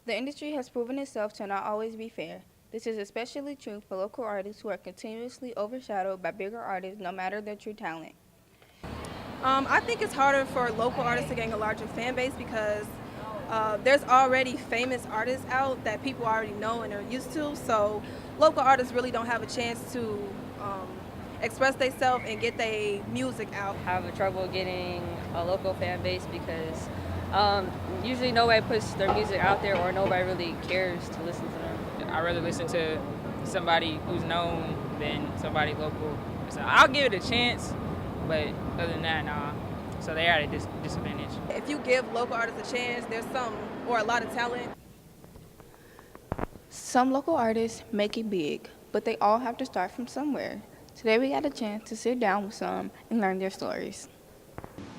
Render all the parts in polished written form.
The industry has proven itself to not always be fair. This is especially true for local artists who are continuously overshadowed by bigger artists no matter their true talent. I think it's harder for local artists to gain a larger fan base because there's already famous artists out that people already know and are used to. So local artists really don't have a chance to express themselves and get their music out. Have trouble getting a local fan base because usually nobody puts their music out there or nobody really cares to listen to them. I'd rather listen to somebody who's known than somebody local. So I'll give it a chance, but other than that, nah. So they are at a disadvantage. If you give local artists a chance, there's some or a lot of talent. Some local artists make it big, but they all have to start from somewhere. Today we got a chance to sit down with some and learn their stories.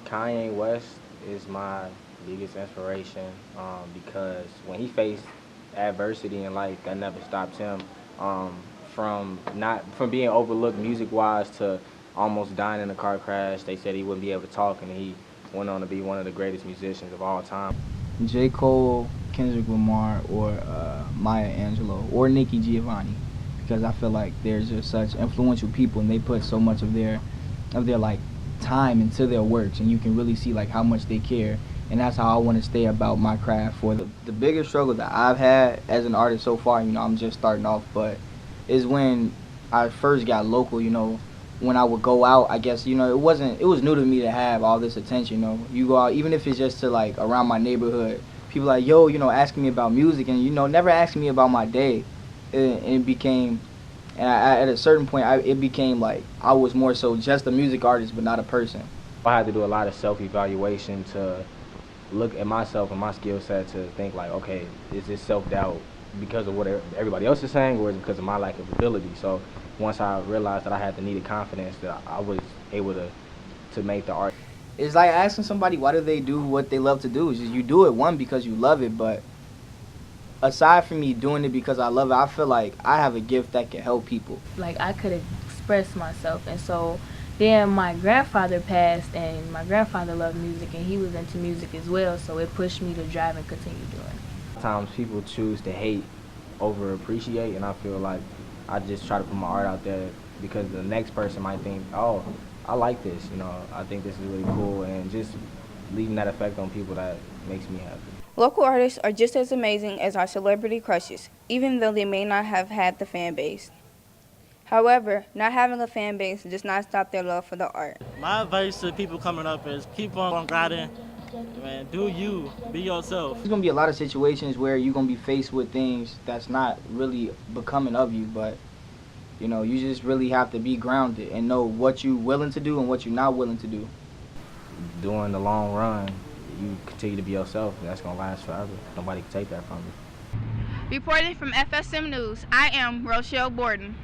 Kanye West is my biggest inspiration because when he faced adversity in life, that never stopped him from being overlooked music-wise to almost dying in a car crash. They said he wouldn't be able to talk, and he went on to be one of the greatest musicians of all time. J. Cole, Kendrick Lamar, or Maya Angelou, or Nikki Giovanni, because I feel like they're just such influential people, and they put so much of their like time into their works, and you can really see like how much they care. And that's how I want to stay about my craft. For the biggest struggle that I've had as an artist so far, I'm just starting off, but is when I first got local, when I would go out, I guess, it was new to me to have all this attention, You go out, even if it's just to like around my neighborhood, people like, yo, asking me about music and, never asking me about my day. And it became, at a certain point, it became like I was more so just a music artist, but not a person. I had to do a lot of self-evaluation to look at myself and my skill set to think like, okay, is this self-doubt because of what everybody else is saying, or is it because of my lack of ability? So once I realized that I had the needed confidence, that I was able to make the art. It's like asking somebody why do they do what they love to do. It's just you do it, one, because you love it, but aside from me doing it because I love it, I feel like I have a gift that can help people. Like I could express myself, and so then my grandfather passed, and my grandfather loved music, and he was into music as well, so it pushed me to drive and continue doing it. Sometimes people choose to hate over appreciate, and I feel like I just try to put my art out there because the next person might think, oh, I like this, I think this is really cool, and just leaving that effect on people, that makes me happy. Local artists are just as amazing as our celebrity crushes, even though they may not have had the fan base. However, not having a fan base does not stop their love for the art. My advice to people coming up is keep on grinding, man. Do you, be yourself. There's gonna be a lot of situations where you're gonna be faced with things that's not really becoming of you, but you just really have to be grounded and know what you're willing to do and what you're not willing to do. During the long run, you continue to be yourself, and that's gonna last forever. Nobody can take that from you. Reporting from FSM News, I am Rochelle Borden.